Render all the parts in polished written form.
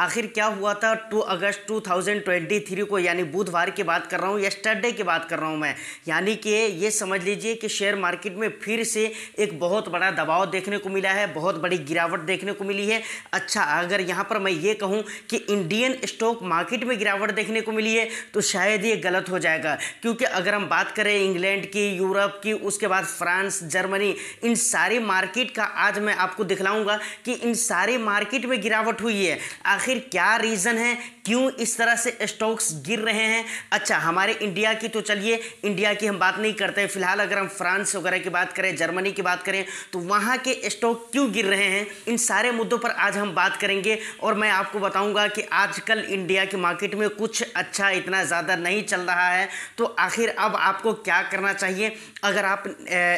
आखिर क्या हुआ था 2 अगस्त 2023 को, यानी बुधवार की बात कर रहा हूँ, यस्टरडे की बात कर रहा हूँ मैं। यानी कि ये समझ लीजिए कि शेयर मार्केट में फिर से एक बहुत बड़ा दबाव देखने को मिला है, बहुत बड़ी गिरावट देखने को मिली है। अच्छा, अगर यहाँ पर मैं ये कहूँ कि इंडियन स्टॉक मार्केट में गिरावट देखने को मिली है तो शायद ये गलत हो जाएगा, क्योंकि अगर हम बात करें इंग्लैंड की, यूरोप की, उसके बाद फ्रांस, जर्मनी, इन सारी मार्केट का आज मैं आपको दिखलाऊंगा कि इन सारी मार्केट में गिरावट हुई है। आखिर क्या रीज़न है, क्यों इस तरह से स्टॉक्स गिर रहे हैं। अच्छा, हमारे इंडिया की तो चलिए इंडिया की हम बात नहीं करते फिलहाल। अगर हम फ्रांस वगैरह की बात करें, जर्मनी की बात करें, तो वहाँ के स्टॉक क्यों गिर रहे हैं, इन सारे मुद्दों पर आज हम बात करेंगे। और मैं आपको बताऊंगा कि आजकल इंडिया की मार्केट में कुछ अच्छा इतना ज़्यादा नहीं चल रहा है, तो आखिर अब आपको क्या करना चाहिए। अगर आप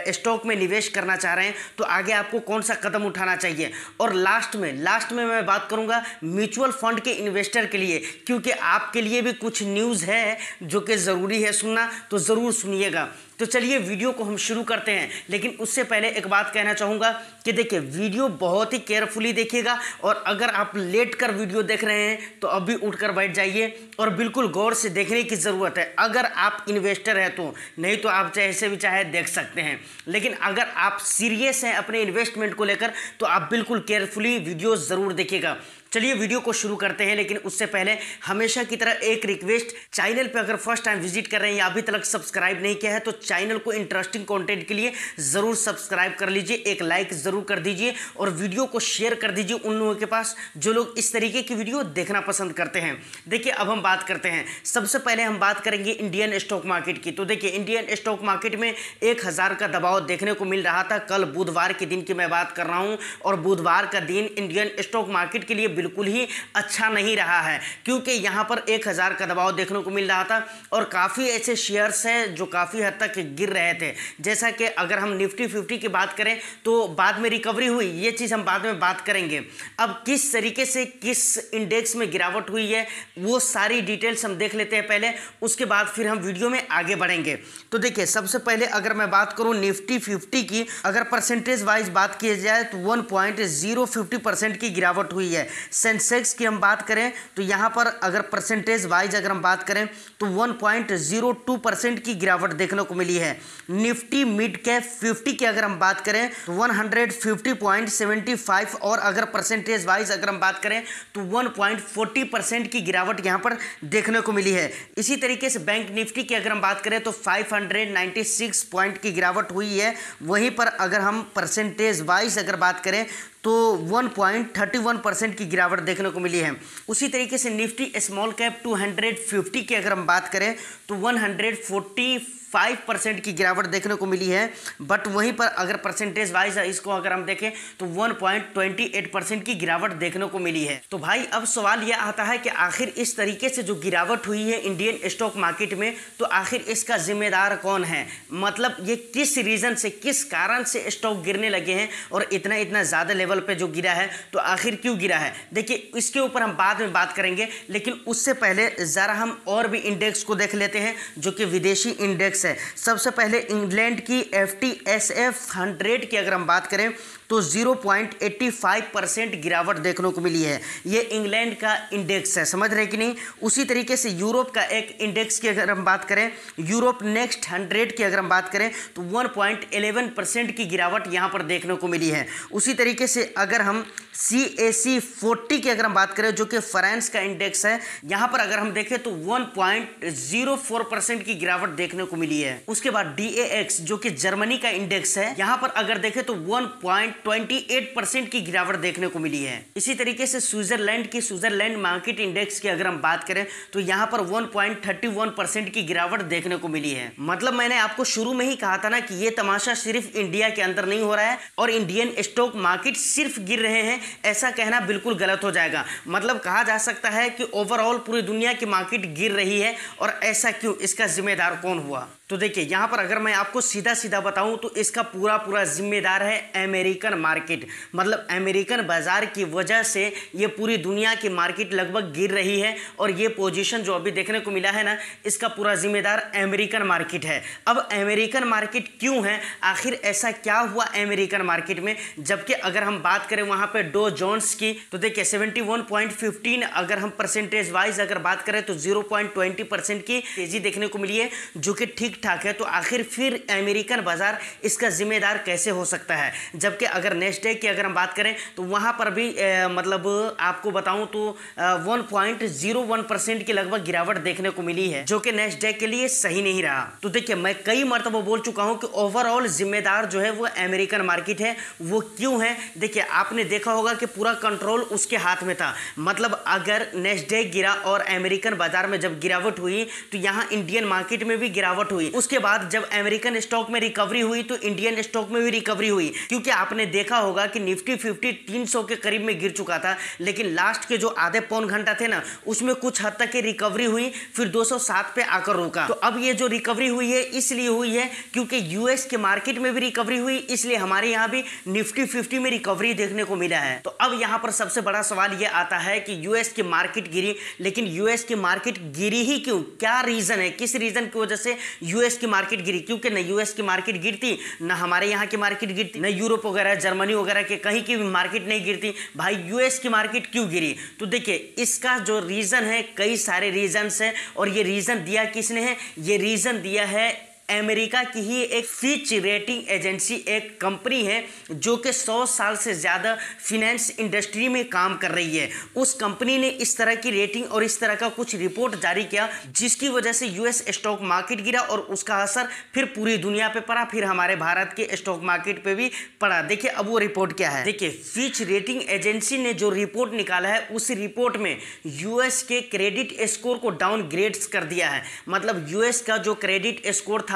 स्टॉक में निवेश करना चाह रहे हैं तो आगे आपको कौन सा कदम उठाना चाहिए। और लास्ट में मैं बात करूंगा म्यूचुअल फंड के इन्वेस्टर के लिए, क्योंकि आपके लिए भी कुछ न्यूज़ है जो कि ज़रूरी है सुनना, तो ज़रूर सुनिएगा। तो चलिए वीडियो को हम शुरू करते हैं, लेकिन उससे पहले एक बात कहना चाहूँगा कि देखिए वीडियो बहुत ही केयरफुली देखिएगा, और अगर आप लेट कर वीडियो देख रहे हैं तो अभी उठकर बैठ जाइए और बिल्कुल गौर से देखने की ज़रूरत है। अगर आप इन्वेस्टर हैं तो, नहीं तो आप जैसे भी चाहे देख सकते हैं, लेकिन अगर आप सीरियस हैं अपने इन्वेस्टमेंट को लेकर तो आप बिल्कुल केयरफुली वीडियो ज़रूर देखिएगा। चलिए वीडियो को शुरू करते हैं, लेकिन उससे पहले हमेशा की तरह एक रिक्वेस्ट, चैनल पे अगर फर्स्ट टाइम विजिट कर रहे हैं या अभी तक सब्सक्राइब नहीं किया है तो चैनल को इंटरेस्टिंग कंटेंट के लिए ज़रूर सब्सक्राइब कर लीजिए, एक लाइक ज़रूर कर दीजिए और वीडियो को शेयर कर दीजिए उन लोगों के पास जो लोग इस तरीके की वीडियो देखना पसंद करते हैं। देखिए अब हम बात करते हैं, सबसे पहले हम बात करेंगे इंडियन स्टॉक मार्केट की। तो देखिए इंडियन स्टॉक मार्केट में 1000 का दबाव देखने को मिल रहा था। कल बुधवार के दिन की मैं बात कर रहा हूँ, और बुधवार का दिन इंडियन स्टॉक मार्केट के लिए बिल्कुल ही अच्छा नहीं रहा है, क्योंकि यहाँ पर 1000 का दबाव देखने को मिल रहा था और काफ़ी ऐसे शेयर्स हैं जो काफ़ी हद तक गिर रहे थे। जैसा कि अगर हम निफ्टी 50 की बात करें तो बाद में रिकवरी हुई, ये चीज़ हम बाद में बात करेंगे। अब किस तरीके से किस इंडेक्स में गिरावट हुई है वो सारी डिटेल्स हम देख लेते हैं पहले, उसके बाद फिर हम वीडियो में आगे बढ़ेंगे। तो देखिए सबसे पहले अगर मैं बात करूँ निफ्टी 50 की, अगर परसेंटेज वाइज बात की जाए तो 1.050% की गिरावट हुई है। सेंसेक्स की हम बात करें तो यहाँ पर अगर परसेंटेज वाइज अगर हम बात करें तो 1.02% की गिरावट देखने को मिली है। निफ्टी मिड कैप 50 की अगर हम बात करें तो 150.75, और अगर परसेंटेज वाइज अगर हम बात करें तो 1.40% की गिरावट यहाँ पर देखने को मिली है। इसी तरीके से बैंक निफ्टी की अगर हम बात करें तो 596 पॉइंट की गिरावट हुई है। वहीं पर अगर हम परसेंटेज वाइज अगर बात करें तो 1.31% की गिरावट देखने को मिली है। उसी तरीके से निफ्टी स्मॉल कैप 250 की अगर हम बात करें तो 145% की गिरावट देखने को मिली है। बट वहीं पर अगर परसेंटेज वाइज इसको अगर हम देखें तो 1.28% की गिरावट देखने को मिली है। तो भाई अब सवाल यह आता है कि आखिर इस तरीके से जो गिरावट हुई है इंडियन स्टॉक मार्केट में, तो आखिर इसका जिम्मेदार कौन है, मतलब ये किस रीज़न से, किस कारण से स्टॉक गिरने लगे हैं और इतना ज़्यादा लेवल पे जो गिरा है, तो आखिर क्यों गिरा है। देखिए इसके ऊपर हम बाद में बात करेंगे, लेकिन उससे पहले ज़रा हम और भी इंडेक्स को देख लेते हैं जो कि विदेशी इंडेक्स है। सबसे पहले इंग्लैंड की FTSE 100 की अगर हम बात करें तो 0.85% गिरावट देखने को मिली है। ये इंग्लैंड का इंडेक्स है, समझ रहे कि नहीं। उसी तरीके से यूरोप का एक इंडेक्स की अगर हम बात करें, यूरोप नेक्स्ट 100 की अगर हम बात करें तो 1.11% की गिरावट यहाँ पर देखने को मिली है। उसी तरीके से अगर हम CAC 40 की अगर हम बात करें जो कि फ्रांस का इंडेक्स है, यहाँ पर अगर हम देखें तो 1.04% की गिरावट देखने को मिली है। उसके बाद DAX जो कि जर्मनी का इंडेक्स है, यहाँ पर अगर देखें तो 1.28% की गिरावट देखने को मिली है। इसी तरीके से स्विट्जरलैंड मार्केट इंडेक्स की अगर हम बात करें तो यहाँ पर 1.31% की गिरावट देखने को मिली है। मतलब मैंने आपको शुरू में ही कहा था ना कि ये तमाशा सिर्फ इंडिया के अंदर नहीं हो रहा है और इंडियन स्टॉक मार्केट सिर्फ गिर रहे हैं, ऐसा कहना बिल्कुल गलत हो जाएगा। मतलब कहा जा सकता है कि ओवरऑल पूरी दुनिया की मार्केट गिर रही है, और ऐसा क्यों, इसका जिम्मेदार कौन हुआ। तो देखिए यहाँ पर अगर मैं आपको सीधा सीधा बताऊं तो इसका पूरा पूरा जिम्मेदार है अमेरिकन मार्केट। मतलब अमेरिकन बाजार की वजह से ये पूरी दुनिया की मार्केट लगभग गिर रही है और ये पोजीशन जो अभी देखने को मिला है ना, इसका पूरा जिम्मेदार अमेरिकन मार्केट है। अब अमेरिकन मार्केट क्यों है, आखिर ऐसा क्या हुआ अमेरिकन मार्केट में, जबकि अगर हम बात करें वहाँ पे डो जोन्स की तो देखिए 71.15 अगर हम परसेंटेज वाइज अगर बात करें तो 0.20% की तेजी देखने को मिली है, जो कि ठीक ठाक है। तो आखिर फिर अमेरिकन बाजार इसका जिम्मेदार कैसे हो सकता है, जबकि अगर नेस्डैक की अगर हम बात करें तो वहां पर भी मतलब आपको बताऊं तो 1.01% की लगभग गिरावट देखने को मिली है, जो कि नेस्डैक के लिए सही नहीं रहा। तो देखिए मैं कई मर्तबा बोल चुका हूं कि ओवरऑल जिम्मेदार जो है वो अमेरिकन मार्केट है। वो क्यों है, देखिए आपने देखा होगा कि पूरा कंट्रोल उसके हाथ में था। मतलब अगर नेस्डैक गिरा और अमेरिकन बाजार में जब गिरावट हुई तो यहाँ इंडियन मार्केट में भी गिरावट हुई। उसके बाद जब अमेरिकन स्टॉक में रिकवरी हुई तो इंडियन स्टॉक में भी रिकवरी हुई, क्योंकि आपने देखा होगा कि निफ्टी 50 300 के करीब में गिर चुका था, लेकिन लास्ट के जो आधे पौन घंटा थे ना उसमें कुछ हद तक की रिकवरी हुई, फिर 207 पे आकर रुका। तो अब ये जो रिकवरी हुई है इसलिए हुई है क्योंकि यूएस के मार्केट में भी रिकवरी हुई, इसलिए हमारे यहाँ भी निफ्टी 50 में रिकवरी देखने को मिला है। तो अब यहाँ पर सबसे बड़ा सवाल ये आता है कि यूएस की मार्केट गिरी, लेकिन यूएस की मार्केट गिरी ही क्यों, क्या रीजन है, किस रीजन की वजह से यूएस की मार्केट गिरी? क्योंकि न यूएस की मार्केट गिरती, न हमारे यहाँ की मार्केट गिरती, न यूरोप वगैरह जर्मनी वगैरह के कहीं की भी मार्केट नहीं गिरती। भाई यूएस की मार्केट क्यों गिरी? तो देखिए इसका जो रीजन है, कई सारे रीजंस है, और ये रीजन दिया किसने है? ये रीजन दिया है अमेरिका की ही एक फिच रेटिंग एजेंसी, एक कंपनी है जो कि 100 साल से ज़्यादा फिनेंस इंडस्ट्री में काम कर रही है। उस कंपनी ने इस तरह की रेटिंग और इस तरह का कुछ रिपोर्ट जारी किया, जिसकी वजह से यूएस स्टॉक मार्केट गिरा और उसका असर फिर पूरी दुनिया पे पड़ा, फिर हमारे भारत के स्टॉक मार्केट पे भी पड़ा। देखिए अब वो रिपोर्ट क्या है। देखिए फिच रेटिंग एजेंसी ने जो रिपोर्ट निकाला है, उस रिपोर्ट में यूएस के क्रेडिट स्कोर को डाउनग्रेड्स कर दिया है। मतलब यूएस का जो क्रेडिट स्कोर था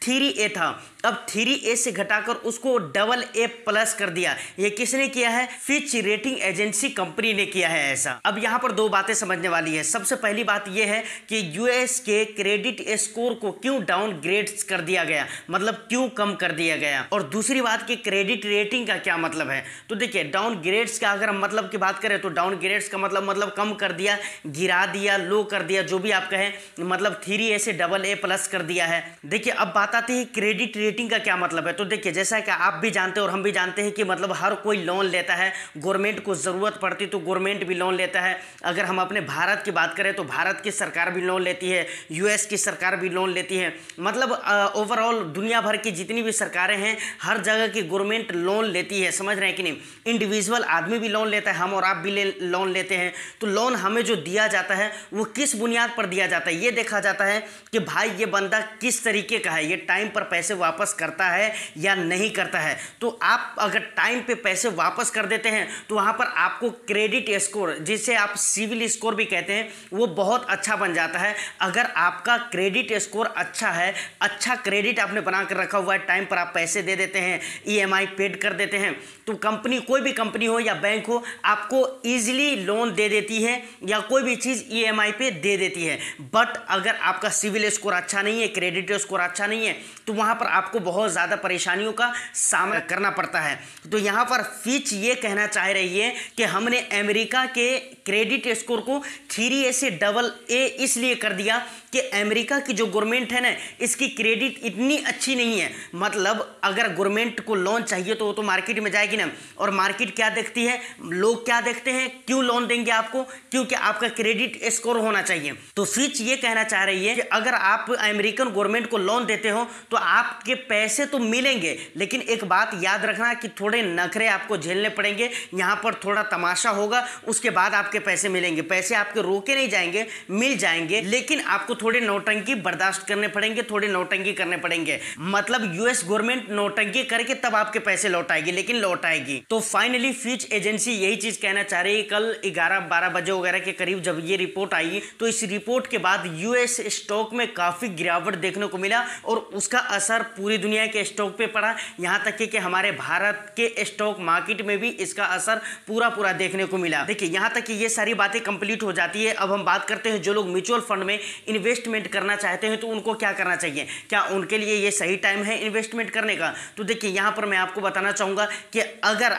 3A था, अब 3A से घटाकर उसको AA+ कर दिया। ये किसने किया है? फिच रेटिंग एजेंसी कंपनी ने किया है ऐसा। अब यहाँ पर दो बातें समझने वाली है। सबसे पहली बात यह है कि यूएस के क्रेडिट स्कोर को क्यों डाउनग्रेड्स कर दिया गया, मतलब क्यों कम कर दिया गया, और दूसरी बात कि क्रेडिट रेटिंग का क्या मतलब है। तो देखिए डाउनग्रेड्स का अगर हम मतलब की बात करें तो डाउनग्रेड्स का मतलब कम कर दिया, गिरा दिया, लो कर दिया, जो भी आप कहें, मतलब 3A से AA+ कर दिया है। देखिए अब बात आती है क्रेडिट रेटिंग का क्या मतलब है। तो देखिए जैसा कि आप भी जानते हैं और हम भी जानते हैं कि मतलब हर कोई लोन लेता है, गवर्नमेंट को ज़रूरत पड़ती तो गवर्नमेंट भी लोन लेता है। अगर हम अपने भारत की बात करें तो भारत की सरकार भी लोन लेती है, यूएस की सरकार भी लोन लेती है। मतलब ओवरऑल दुनिया भर की जितनी भी सरकारें हैं, हर जगह की गवर्नमेंट लोन लेती है, समझ रहे हैं कि नहीं। इंडिविजुअल आदमी भी लोन लेता है, हम और आप भी लोन लेते हैं। तो लोन हमें जो दिया जाता है वो किस बुनियाद पर दिया जाता है? ये देखा जाता है कि भाई ये बंदा किस तरीके का है, ये टाइम पर पैसे वापस करता है या नहीं करता है। तो आप अगर टाइम पे पैसे वापस कर देते हैं तो वहां पर आपको क्रेडिट स्कोर, जिसे आप सिविल स्कोर भी कहते हैं, वो बहुत अच्छा बन जाता है। अगर आपका क्रेडिट स्कोर अच्छा है, अच्छा क्रेडिट आपने बना कर रखा हुआ है, टाइम पर आप पैसे दे देते हैं, EMI पेड कर देते हैं, तो कंपनी, कोई भी कंपनी हो या बैंक हो, आपको ईजिली लोन दे देती है या कोई भी चीज़ EMI पे दे देती है। बट अगर आपका सिविल स्कोर अच्छा नहीं है, क्रेडिट स्कोर अच्छा नहीं है, तो वहाँ पर आपको बहुत ज़्यादा परेशानियों का सामना करना पड़ता है। तो यहाँ पर फिच ये कहना चाह रही है कि हमने अमेरिका के क्रेडिट स्कोर को 3A से AA इसलिए कर दिया कि अमेरिका की जो गवर्नमेंट है ना, इसकी क्रेडिट इतनी अच्छी नहीं है। मतलब अगर गवर्नमेंट को लोन चाहिए तो वो तो मार्केट में जाएगी ना, और मार्केट क्या देखती है, लोग क्या देखते हैं, क्यों लोन देंगे आपको? क्योंकि आपका क्रेडिट स्कोर होना चाहिए। तो फिच ये कहना चाह रही है कि अगर आप अमेरिकन गवर्नमेंट को लोन देते हो तो आपके पैसे तो मिलेंगे, लेकिन एक बात याद रखना कि थोड़े नखरे आपको झेलने पड़ेंगे, यहाँ पर थोड़ा तमाशा होगा, उसके बाद आपके पैसे मिलेंगे। पैसे आपके रोके नहीं जाएंगे, मिल जाएंगे, लेकिन आपको थोड़े नौटंकी बर्दाश्त करने पड़ेंगे, थोड़े नौटंकी करने पड़ेंगे। मतलब यूएस गवर्नमेंट नौटंकी करके तब आपके पैसे लौटाएगी, लेकिन लौटाएगी। तो फाइनली फिच एजेंसी यही चीज कहना चाह रही है। कल 11-12 बजे वगैरह के करीब जब ये रिपोर्ट आई, तो इस रिपोर्ट के बाद यूएस स्टॉक में काफी गिरावट देखने को मिला और उसका असर पूरी दुनिया के स्टॉक पे पड़ा, यहाँ तक कि हमारे भारत के स्टॉक मार्केट में भी इसका असर पूरा देखने को मिला। देखिए यहाँ तक कि ये सारी बातें कंप्लीट हो जाती है। अब हम बात करते हैं जो लोग म्यूचुअल फंड में इन्वेस्टमेंट करना चाहते हैं तो उनको क्या करना चाहिए, क्या उनके लिए ये सही टाइम है इन्वेस्टमेंट करने का। तो देखिए यहाँ पर मैं आपको बताना चाहूँगा कि अगर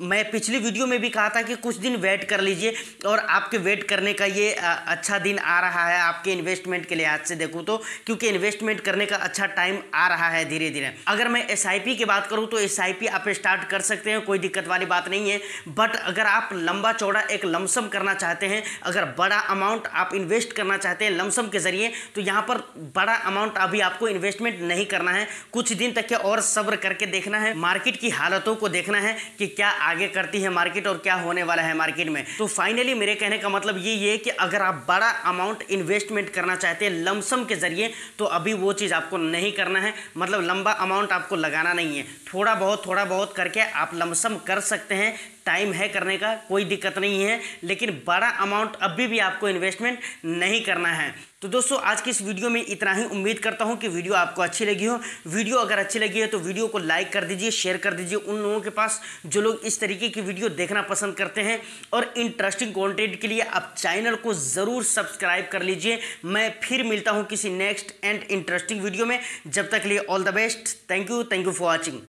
मैं पिछली वीडियो में भी कहा था कि कुछ दिन वेट कर लीजिए और आपके वेट करने का ये अच्छा दिन आ रहा है आपके इन्वेस्टमेंट के लिहाज से देखूँ तो, क्योंकि इन्वेस्टमेंट करने का अच्छा टाइम आ रहा है धीरे धीरे। अगर मैं SIP की बात करूँ तो SIP आप स्टार्ट कर सकते हैं, कोई दिक्कत वाली बात नहीं है। बट अगर आप लंबा चौड़ा एक लमसम करना चाहते हैं, अगर बड़ा अमाउंट आप इन्वेस्ट करना चाहते हैं लमसम के जरिए, तो यहाँ पर बड़ा अमाउंट अभी आपको इन्वेस्टमेंट नहीं करना है। कुछ दिन तक के और सब्र करके देखना है, मार्केट की हालतों को देखना है कि क्या आगे करती है मार्केट और क्या होने वाला है मार्केट में। तो फाइनली मेरे कहने का मतलब ये है कि अगर आप बड़ा अमाउंट इन्वेस्टमेंट करना चाहते हैं लमसम के जरिए तो अभी वो चीज़ आपको नहीं करना है। मतलब लंबा अमाउंट आपको लगाना नहीं है, थोड़ा बहुत करके आप लमसम कर सकते हैं, टाइम है करने का, कोई दिक्कत नहीं है। लेकिन बड़ा अमाउंट अभी भी आपको इन्वेस्टमेंट नहीं करना है। तो दोस्तों आज की इस वीडियो में इतना ही। उम्मीद करता हूं कि वीडियो आपको अच्छी लगी हो। वीडियो अगर अच्छी लगी है तो वीडियो को लाइक कर दीजिए, शेयर कर दीजिए उन लोगों के पास जो लोग इस तरीके की वीडियो देखना पसंद करते हैं। और इंटरेस्टिंग कंटेंट के लिए आप चैनल को ज़रूर सब्सक्राइब कर लीजिए। मैं फिर मिलता हूँ किसी नेक्स्ट एंड इंटरेस्टिंग वीडियो में। जब तक लिए all the best. Thank you for watching.